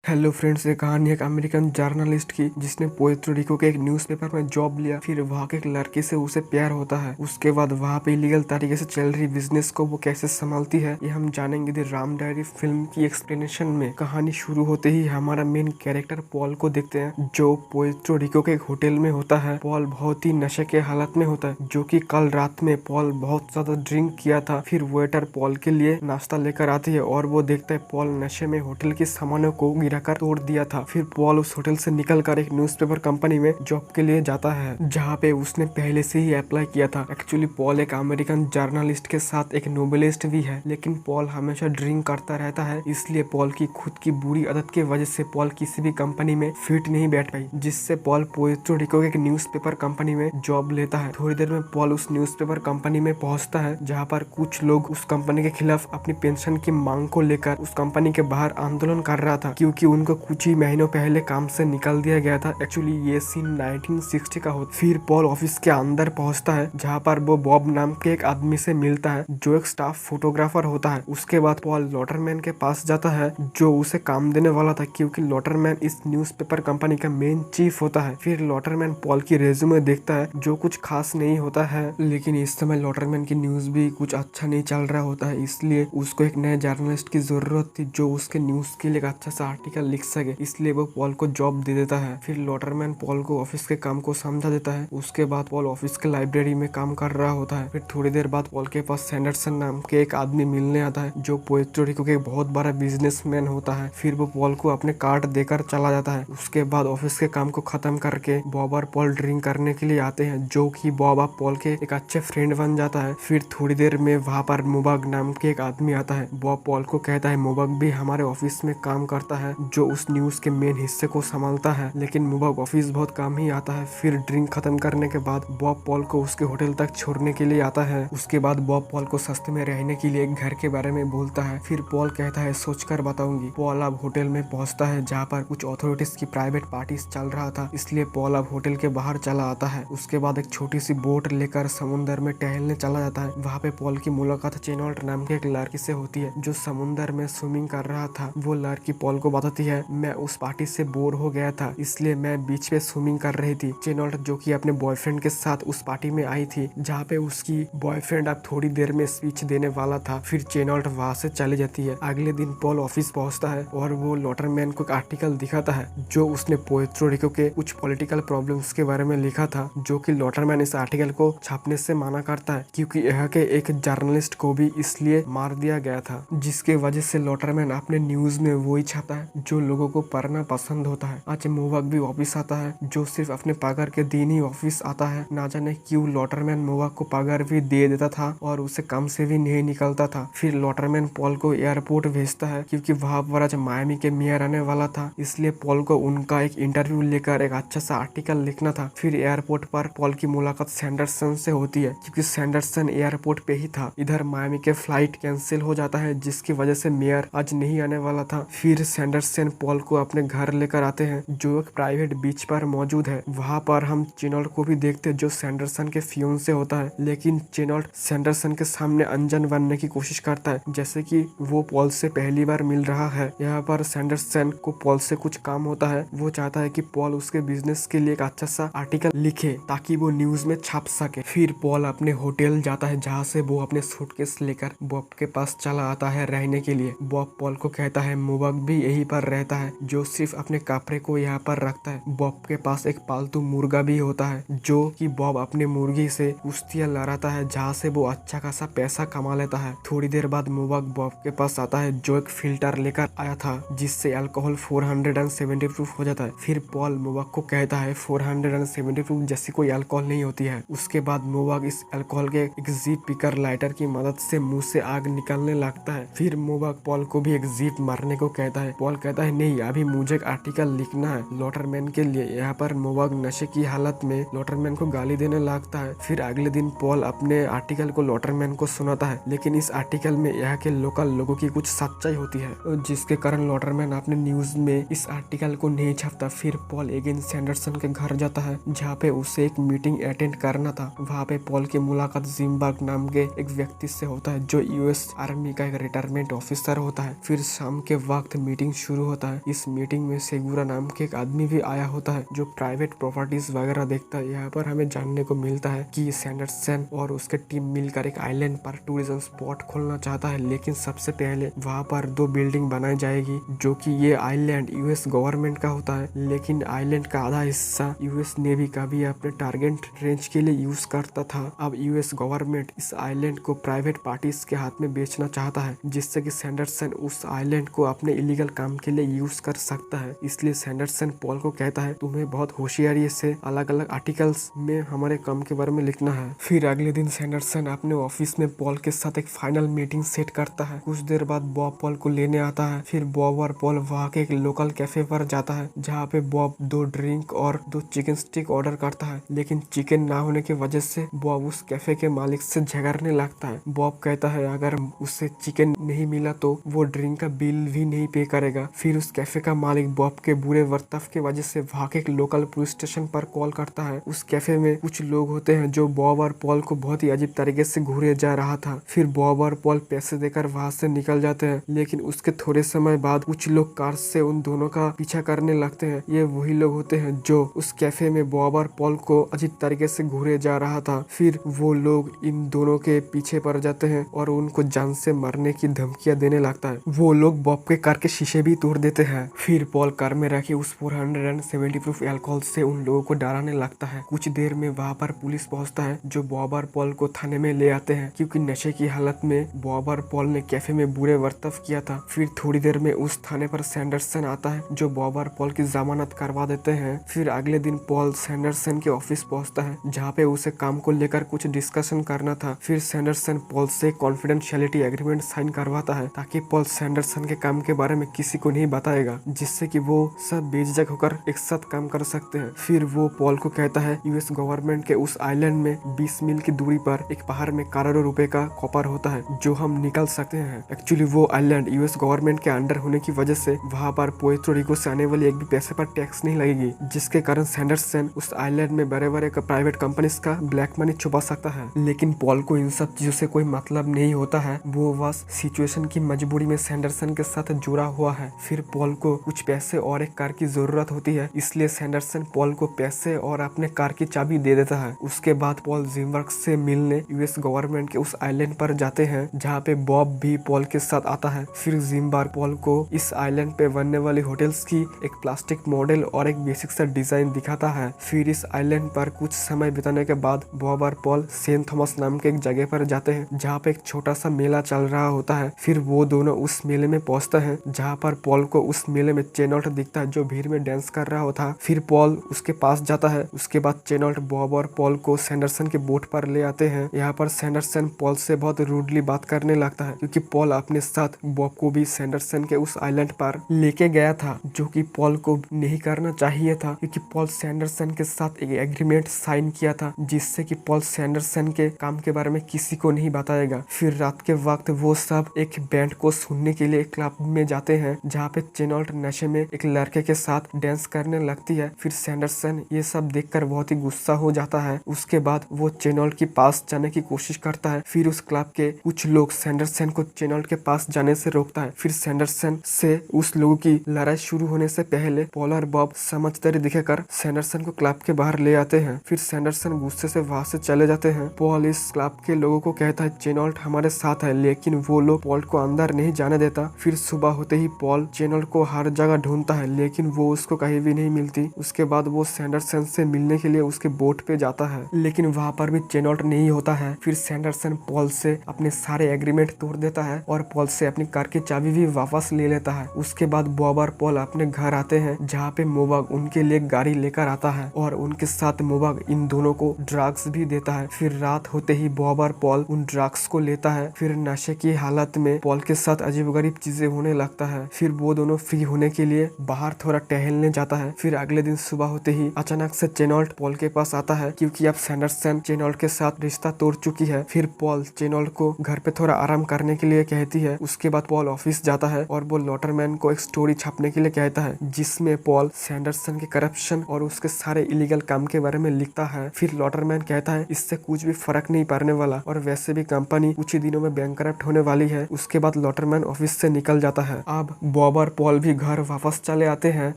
Hello friends, ये कहानी एक अमेरिकन जर्नलिस्ट की जिसने पुएर्तो रिको के एक न्यूज़पेपर में जॉब लिया। फिर वहाँ के एक लड़की से उसे प्यार होता है। उसके बाद वहाँ पे इलीगल तरीके से चल रही बिजनेस को वो कैसे संभालती है, ये हम जानेंगे द राम डायरी फिल्म की एक्सप्लेनेशन में। कहानी शुरू होते ही हमारा मेन कैरेक्टर पॉल को देखते हैं, जो पुएर्तो रिको के एक होटल में होता है। पॉल बहुत ही नशे के हालत में होता है, जो कि कल रात में पॉल बहुत ज्यादा ड्रिंक किया था। फिर वेटर पॉल के लिए नाश्ता लेकर आती है और वो देखता है पॉल नशे में होटल के सामानों को गिरा कर तोड़ दिया था। फिर पॉल उस होटल से निकलकर एक न्यूज़पेपर कंपनी में जॉब के लिए जाता है, जहाँ पे उसने पहले से ही अप्लाई किया था। एक्चुअली पॉल एक अमेरिकन जर्नलिस्ट के साथ एक नोवेलिस्ट भी है, लेकिन पॉल हमेशा ड्रिंक करता रहता है। इसलिए पॉल की खुद की बुरी आदत की वजह से पॉल किसी भी कंपनी में फिट नहीं बैठ पाई, जिससे पॉल पुएर्तो रिको के एक न्यूज़पेपर कंपनी में जॉब लेता है। थोड़ी देर में पॉल उस न्यूज़पेपर कंपनी में पहुंचता है, जहाँ पर कुछ लोग उस कंपनी के खिलाफ अपनी पेंशन की मांग को लेकर उस कंपनी के बाहर आंदोलन कर रहा था, क्योंकि उनको कुछ ही महीनों पहले काम से निकाल दिया गया था। एक्चुअली ये सीन 1960 का होता। फिर पॉल ऑफिस के अंदर पहुंचता है, जहां पर वो बॉब नाम के एक आदमी से मिलता है, जो एक स्टाफ फोटोग्राफर होता है। उसके बाद पॉल लॉटरमैन के पास जाता है, जो उसे काम देने वाला था, क्योंकि लॉटरमैन इस न्यूज़पेपर कंपनी का मेन चीफ होता है। फिर लॉटरमैन पॉल की रेज्यूमे देखता है, जो कुछ खास नहीं होता है, लेकिन इस समय लॉटरमैन की न्यूज भी कुछ अच्छा नहीं चल रहा होता है। इसलिए उसको एक नए जर्नलिस्ट की जरूरत थी, जो उसके न्यूज के लिए एक अच्छा सा आर्टिकल लिख सके। इसलिए वो पॉल को जॉब दे देता है। फिर लॉटरमैन पॉल को ऑफिस के काम को समझा देता है। उसके बाद पॉल ऑफिस के लाइब्रेरी में काम कर रहा होता है। फिर थोड़ी देर बाद पॉल के पास सैंडरसन नाम के एक आदमी मिलने आता है, जो पुएर्तो रिको के बहुत बड़ा बिजनेसमैन होता है। फिर वो पॉल को अपने कार्ड देकर चला जाता है। उसके बाद ऑफिस के काम को खत्म करके बॉब और पॉल ड्रिंक करने के लिए आते हैं, जो कि बॉब और पॉल के एक अच्छे फ्रेंड बन जाता है। फिर थोड़ी देर में वहाँ पर मुबाग नाम के एक आदमी आता है। बॉब पॉल को कहता है मुबाग भी हमारे ऑफिस में काम करता है, जो उस न्यूज के मेन हिस्से को संभालता है, लेकिन मुबाग ऑफिस बहुत कम ही आता है। फिर ड्रिंक खत्म करने के बाद बॉब पॉल को उसके होटल तक छोड़ने के लिए आता है। उसके बाद बॉब पॉल को सस्ते में रहने के लिए एक घर के बारे में बोलता है। फिर पॉल कहता है सोचकर बताऊंगी। पॉल अब होटल में पहुंचता है, जहाँ पर कुछ अथॉरिटीज की प्राइवेट पार्टीज चल रहा था, इसलिए पॉल अब होटल के बाहर चला आता है। उसके बाद एक छोटी सी बोट लेकर समुद्र में टहलने चला जाता है। वहाँ पे पॉल की मुलाकात चेनॉल्ट नाम के एक लड़की से होती है, जो समुद्र में स्विमिंग कर रहा था। वो लड़की पॉल को बताती है, मैं उस पार्टी से बोर हो गया था, इसलिए मैं बीच पे स्विमिंग कर रही थी। चेनॉल्ट, जो कि अपने बॉयफ्रेंड के साथ उस पार्टी में आई थी, जहाँ पे उसकी बॉयफ्रेंड अब थोड़ी देर में स्पीच देने वाला था। फिर चेनॉल्ट वहाँ से चली जाती है। अगले दिन पॉल ऑफिस पहुँचता है और वो लॉटरमैन को एक आर्टिकल दिखाता है, जो उसने पुएर्तो रिको के कुछ पॉलिटिकल प्रॉब्लम्स के बारे में लिखा था, जो कि लॉटरमैन इस आर्टिकल को छापने से मना करता है, क्योंकि यहाँ के एक जर्नलिस्ट को भी इसलिए मार दिया गया था, जिसके वजह से लॉटरमैन अपने न्यूज में वही छापता है जो लोगों को पढ़ना पसंद होता है। आज मुबाग भी ऑफिस आता है, जो सिर्फ अपने पगार के दिन ही ऑफिस आता है। ना जाने क्यों लॉटरमैन मुबाग को पगार भी दे देता था और उसे काम से भी नहीं निकलता था। फिर लॉटरमैन पॉल को एयरपोर्ट भेजता है, क्योंकि वहाँ पर आज मायामी के मेयर आने वाला था, इसलिए पॉल को उनका एक इंटरव्यू लेकर एक अच्छा सा आर्टिकल लिखना था। फिर एयरपोर्ट पर पॉल की मुलाकात सैंडरसन से होती है, क्योंकि सैंडरसन एयरपोर्ट पे ही था। इधर मायामी के फ्लाइट कैंसिल हो जाता है, जिसकी वजह से मेयर आज नहीं आने वाला था। फिर सैंडरसन पॉल को अपने घर लेकर आते हैं, जो एक प्राइवेट बीच पर मौजूद है। वहाँ पर हम चेनॉल्ट को भी देखते हैं, जो सैंडरसन के फियोंसे होता है, लेकिन चेनॉल्ट सैंडरसन के सामने अनजान बनने की कोशिश करता है, जैसे कि वो पॉल से पहली बार मिल रहा है। यहाँ पर सैंडरसन को पॉल से कुछ काम होता है। वो चाहता है कि पॉल उसके बिजनेस के लिए एक अच्छा सा आर्टिकल लिखे, ताकि वो न्यूज में छाप सके। फिर पॉल अपने होटल जाता है, जहाँ से वो अपने सूटकेस लेकर बॉब के पास चला आता है रहने के लिए। बॉब पॉल को कहता है मुबाग भी यहीं पर रहता है, जो सिर्फ अपने कपड़े को यहाँ पर रखता है। बॉब के पास एक पालतू मुर्गा भी होता है, जो कि बॉब अपने मुर्गी से कुश्तियां लड़ाता है, जहाँ से वो अच्छा खासा पैसा कमा लेता है। थोड़ी देर बाद मुबाग बॉब के पास आता है, जो एक फिल्टर लेकर आया था, जिससे अल्कोहल 470 प्रूफ हो जाता है। फिर पॉल मुबाग को कहता है 470 प्रूफ जैसी कोई अल्कोहल नहीं होती है। उसके बाद मुबाग इस अल्कोहल के एक जीप पिकर लाइटर की मदद से मुंह से आग निकालने लगता है। फिर मुबाग पॉल को भी एक जीप मारने को कहता है। पॉल कहता है नहीं, अभी मुझे एक आर्टिकल लिखना है लॉटरमैन के लिए। यहाँ पर मुबाग नशे की हालत में लॉटरमैन को गाली देने लगता है। फिर अगले दिन पॉल अपने आर्टिकल को लॉटरमैन को सुनाता है, लेकिन इस आर्टिकल में यहाँ के लोकल लोगों की कुछ सच्चाई होती है, जिसके कारण लॉटरमैन अपने न्यूज में इस आर्टिकल को नहीं छापता। फिर पॉल अगेन सैंडरसन के घर जाता है, जहाँ पे उसे एक मीटिंग अटेंड करना था। वहाँ पे पॉल की मुलाकात जिम्बर्ग नाम के एक व्यक्ति से होता है, जो यूएस आर्मी का एक रिटायरमेंट ऑफिसर होता है। फिर शाम के वक्त मीटिंग शुरू शुरू होता है। इस मीटिंग में सेगुरा नाम के एक आदमी भी आया होता है जो प्राइवेट प्रॉपर्टीज वगैरह देखता है। यहाँ पर हमें जानने को मिलता है कि सैंडरसन और उसके टीम मिलकर एक आइलैंड पर टूरिज्म स्पॉट खोलना चाहता है, लेकिन सबसे पहले वहाँ पर 2 बिल्डिंग बनाई जाएगी, जो कि ये आइलैंड यूएस गवर्नमेंट का होता है, लेकिन आइलैंड का आधा हिस्सा यूएस नेवी का भी अपने टारगेट रेंज के लिए यूज करता था। अब यूएस गवर्नमेंट इस आइलैंड को प्राइवेट पार्टीज के हाथ में बेचना चाहता है, जिससे कि सैंडरसन उस आइलैंड को अपने इलीगल काम के लिए यूज कर सकता है। इसलिए सैंडरसन पॉल को कहता है तुम्हें बहुत होशियारी से अलग अलग आर्टिकल्स में हमारे काम के बारे में लिखना है। फिर अगले दिन सैंडरसन अपने ऑफिस में पॉल के साथ एक फाइनल मीटिंग सेट करता है। कुछ देर बाद बॉब पॉल को लेने आता है। फिर बॉब और पॉल वहाँ के एक लोकल कैफे पर जाता है, जहाँ पे बॉब 2 ड्रिंक और 2 चिकन स्टिक ऑर्डर करता है, लेकिन चिकन ना होने की वजह से बॉब उस कैफे के मालिक से झगड़ने लगता है। बॉब कहता है अगर उसे चिकन नहीं मिला तो वो ड्रिंक का बिल भी नहीं पे करेगा। फिर उस कैफे का मालिक बॉब के बुरे बर्ताव की वजह से वहाँ के एक लोकल पुलिस स्टेशन पर कॉल करता है। उस कैफे में कुछ लोग होते हैं जो बॉब और पॉल को बहुत ही अजीब तरीके से घूरे जा रहा था। फिर बॉब और पॉल पैसे देकर वहाँ से निकल जाते हैं, लेकिन उसके थोड़े समय बाद कुछ लोग कार से उन दोनों का पीछा करने लगते हैं। ये वही लोग होते हैं जो उस कैफे में बॉब और पॉल को अजीब तरीके से घूरे जा रहा था। फिर वो लोग इन दोनों के पीछे पड़ जाते हैं और उनको जान से मारने की धमकियां देने लगता है। वो लोग बॉब के कार के शीशे भी तोड़ देते हैं। फिर पॉल कार में रखे उस 470 प्रूफ अल्कोहल से उन लोगों को डराने लगता है। कुछ देर में वहाँ पर पुलिस पहुँचता है, जो बॉब और पॉल को थाने में ले आते हैं, क्योंकि नशे की हालत में बॉब और पॉल ने कैफे में बुरे बर्ताव किया था। फिर थोड़ी देर में उस थाने पर सैंडरसन आता है, जो बॉब और पॉल की जमानत करवा देते हैं। फिर अगले दिन पॉल सैंडरसन के ऑफिस पहुंचता है, जहां पे उसे काम को लेकर कुछ डिस्कशन करना था। फिर सैंडरसन पॉल से कॉन्फिडेंशियलिटी एग्रीमेंट साइन करवाता है, ताकि पॉल सैंडरसन के काम के बारे में किसी को नहीं बताएगा, जिससे कि वो सब बेझिझक होकर एक साथ काम कर सकते हैं। फिर वो पॉल को कहता है यूएस गवर्नमेंट के उस आइलैंड में 20 मील की दूरी पर एक पहाड़ में करोड़ों रुपए का कॉपर होता है, जो हम निकल सकते हैं। एक्चुअली वो आइलैंड यूएस गवर्नमेंट के अंडर होने की वजह से वहाँ पर पुएर्तो रिको से आने वाली एक भी पैसे पर टैक्स नहीं लगेगी, जिसके कारण सैंडरसन उस आइलैंड में बड़े बड़े प्राइवेट कंपनीज का ब्लैक मनी छुपा सकता है। लेकिन पॉल को इन सब चीजों से कोई मतलब नहीं होता है। वो बस सिचुएशन की मजबूरी में सैंडरसन के साथ जुड़ा हुआ है। फिर पॉल को कुछ पैसे और एक कार की जरूरत होती है, इसलिए सैंडरसन पॉल को पैसे और अपने कार की चाबी दे देता है। उसके बाद पॉल जिमवर्क से मिलने यूएस गवर्नमेंट के उस आइलैंड पर जाते हैं, जहाँ पे बॉब भी पॉल के साथ आता है। फिर जिमवर्क पॉल को इस आइलैंड पे बनने वाली होटल्स की एक प्लास्टिक मॉडल और एक बेसिक सा डिजाइन दिखाता है। फिर इस आइलैंड पर कुछ समय बिताने के बाद बॉब और पॉल सेंट थॉमस नाम के एक जगह पर जाते हैं, जहाँ पे एक छोटा सा मेला चल रहा होता है। फिर वो दोनों उस मेले में पहुंचते हैं, जहाँ पर पॉल को उस मेले में चेनॉल्ट दिखता है, जो भीड़ में डांस कर रहा होता है। फिर पॉल उसके पास जाता है। उसके बाद चेनॉल्ट बॉब और पॉल को सैंडरसन के बोट पर ले आते हैं। यहाँ पर सैंडरसन पॉल से बहुत रूडली बात करने लगता है, क्योंकि पॉल अपने साथ बॉब को भी सैंडरसन के उस आइलैंड पर लेके गया था, जो कि पॉल को नहीं करना चाहिए था, क्योंकि पॉल सैंडरसन के साथ एक एग्रीमेंट साइन किया था, जिससे कि पॉल सैंडरसन के काम के बारे में किसी को नहीं बताएगा। फिर रात के वक्त वो सब एक बैंड को सुनने के लिए क्लब में जाते हैं, जहाँ पे चेनॉल्ट नशे में एक लड़के के साथ डांस करने लगती है। फिर सैंडरसन ये सब देखकर बहुत ही गुस्सा हो जाता है। उसके बाद वो चेनॉल्ट के पास जाने की कोशिश करता है। फिर उस क्लब के कुछ लोग सैंडरसन को चेनॉल्ट के पास जाने से रोकता है। फिर सैंडरसन से उस लोगों की लड़ाई शुरू होने से पहले पॉल और बॉब समझदारी दिखाकर सैंडरसन को क्लब के बाहर ले आते हैं। फिर सैंडरसन गुस्से से वहाँ से चले जाते हैं। पॉल इस क्लब के लोगों को कहता है चेनॉल्ट हमारे साथ है, लेकिन वो लोग पॉल को अंदर नहीं जाने देता। फिर सुबह होते ही पॉल चेनॉल्ट को हर जगह ढूंढता है, लेकिन वो उसको कहीं भी नहीं मिलती। उसके बाद वो सैंडरसन से मिलने के लिए उसके बोट पे जाता है, लेकिन वहाँ पर भी चेनॉल्ट नहीं होता है। फिर सैंडरसन पॉल से अपने सारे एग्रीमेंट तोड़ देता है और पॉल से अपनी कार की चाबी भी वापस ले लेता है। उसके बाद बॉब और पॉल अपने घर आते हैं, जहाँ पे मोबाग उनके लिए गाड़ी लेकर आता है और उनके साथ मोबाग इन दोनों को ड्रग्स भी देता है। फिर रात होते ही बॉब और पॉल उन ड्रग्स को लेता है। फिर नशे की हालत में पॉल के साथ अजीबोगरीब चीजें होने लगता है। फिर वो दोनों फ्री होने के लिए बाहर थोड़ा टहलने जाता है। फिर अगले दिन सुबह होते ही अचानक से चेनॉल्ट पॉल के पास आता है, क्योंकि अब सैंडरसन चेनॉल्ट के साथ रिश्ता तोड़ चुकी है। फिर पॉल चेनॉल्ट को घर पे थोड़ा आराम करने के लिए कहती है। उसके बाद पॉल ऑफिस जाता है और वो लॉटरमैन को एक स्टोरी छापने के लिए कहता है, जिसमें पॉल सैंडरसन के करप्शन और उसके सारे इलीगल काम के बारे में लिखता है। फिर लॉटरमैन कहता है इससे कुछ भी फर्क नहीं पड़ने वाला और वैसे भी कंपनी कुछ ही दिनों में बैंकरप्ट होने वाली है। उसके बाद लॉटरमैन ऑफिस से निकल जाता है। अब बॉब और पॉल भी घर वापस चले आते हैं।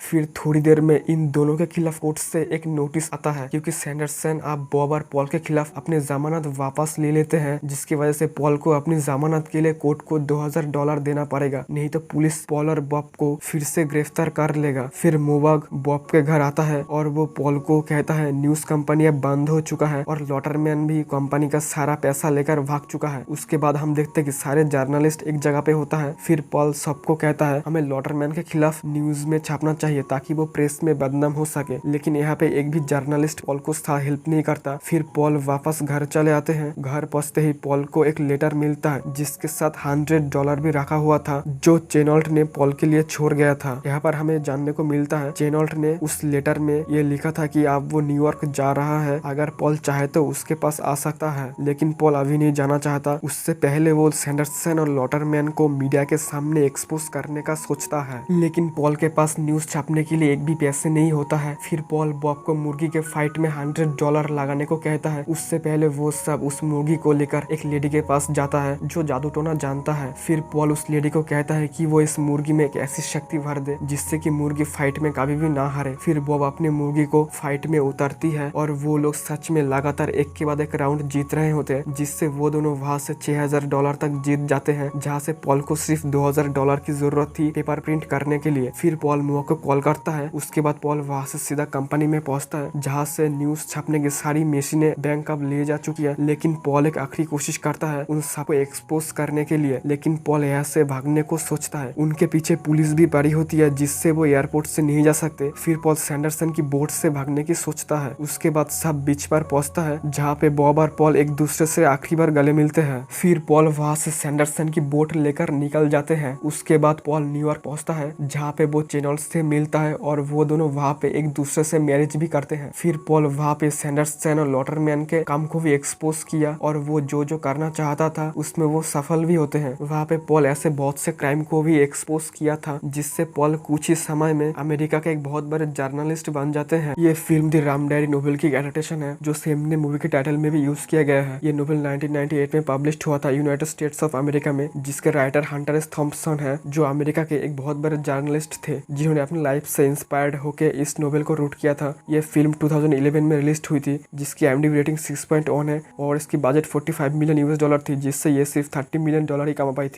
फिर थोड़ी देर में इन दोनों के खिलाफ कोर्ट से एक नोटिस आता है क्योंकि सैंडरसन अब बॉब और पॉल के खिलाफ अपने जमानत वापस ले लेते हैं, जिसकी वजह से पॉल को अपनी जमानत के लिए कोर्ट को $2000 देना पड़ेगा, नहीं तो पुलिस पॉल और बॉब को फिर से गिरफ्तार कर लेगा। फिर मोबाग बॉब के घर आता है और वो पॉल को कहता है न्यूज कंपनी अब बंद हो चुका है और लॉटरमैन भी कंपनी का सारा पैसा लेकर भाग चुका है। उसके बाद हम देखते हैं कि सारे जर्नलिस्ट एक जगह पे होता है। फिर पॉल सबको कहता है हमें लॉटरमैन के खिलाफ न्यूज में छापना चाहिए ताकि वो प्रेस में बदनाम हो सके, लेकिन यहाँ पे एक भी जर्नलिस्ट पॉल को हेल्प नहीं करता। फिर पॉल वापस घर चले आते हैं। घर पहुंचते ही पॉल को एक लेटर मिलता है जिसके साथ $100 भी रखा हुआ था जो चेनॉल्ट ने पॉल के लिए छोड़ गया था। यहाँ पर हमें जानने को मिलता है चेनॉल्ट ने उस लेटर में ये लिखा था कि अब वो न्यूयॉर्क जा रहा है, अगर पॉल चाहे तो उसके पास आ सकता है, लेकिन पॉल अभी नहीं जाना चाहता। उससे पहले वो सैंडरसन और लॉटरमैन को मीडिया के सामने एक्सपोज करने का सोचता है, लेकिन पॉल के पास न्यूज छापने के लिए एक भी पैसे नहीं होता है। फिर पॉल बॉब को मुर्गी के फाइट में $100 लगाने को कहता है। उससे पहले वो सब उस मुर्गी को लेकर एक लेडी के पास जाता है जो जादू टोना जानता है। फिर पॉल उस लेडी को कहता है कि वो इस मुर्गी में एक ऐसी शक्ति भर दे जिससे कि मुर्गी फाइट में कभी भी ना हारे। फिर बॉब अपनी मुर्गी को फाइट में उतारती है और वो लोग सच में लगातार एक के बाद एक राउंड जीत रहे होते हैं, जिससे वो दोनों वहाँ से $6000 तक जीत जाते हैं, जहाँ से पॉल को सिर्फ $2000 की जरूरत थी पेपर प्रिंट करने के लिए। फिर पॉल मुआ को कॉल करता है। उसके बाद पॉल वहाँ से सीधा कंपनी में पहुंचता है जहाँ से न्यूज छापने की सारी मशीनें बैंक अब ले जा चुकी है, लेकिन पॉल एक आखिरी कोशिश करता है उन सबको एक्सपोज करने के लिए, लेकिन पॉल यहाँ से भागने को सोचता है। उनके पीछे पुलिस भी पड़ी होती है जिससे वो एयरपोर्ट से नहीं जा सकते। फिर पॉल सैंडरसन की बोट से भागने की सोचता है। उसके बाद सब बीच पर पहुंचता है जहाँ पे बॉब और पॉल एक दूसरे से आखिरी बार गले मिलते हैं। फिर पॉल वहाँ से सैंडरसन की बोट लेकर निकल जाते हैं। उसके बाद पॉल न्यूयॉर्क पहुंचता है जहाँ पे वो चेनॉल्ट से मिलता है और वो दोनों वहाँ पे एक दूसरे से मैरिज भी करते हैं। फिर पॉल वहाँ पे सैंडरसन और लॉटरमैन के काम को भी एक्सपोज किया और वो जो करना चाहता था उसमें वो सफल भी होते हैं। वहाँ पे पॉल ऐसे बहुत से क्राइम को भी एक्सपोज किया था जिससे पॉल कुछ ही समय में अमेरिका के एक बहुत बड़े जर्नलिस्ट बन जाते हैं। ये film the Ram diary novel की एडेप्टेशन है जो सेम ने मूवी के टाइटल में भी यूज किया गया है। ये नोवेल 1998 में पब्लिश हुआ था यूनाइटेड स्टेट्स ऑफ अमेरिका में, जिसके राइटर हंटर एस थॉम्पसन है जो अमेरिका के एक बहुत बड़े जर्नलिस्ट थे जिन्होंने अपनी लाइफ से इंस्पायर्ड होकर इस नोवेल को रूट किया था। ये फिल्म 2011 में रिलीज हुई थी जिसकी IMDb रेटिंग 6.1 है और इसकी बजट $45 मिलियन थी, जिससे ये सिर्फ $30 मिलियन ही कमा पाई थी।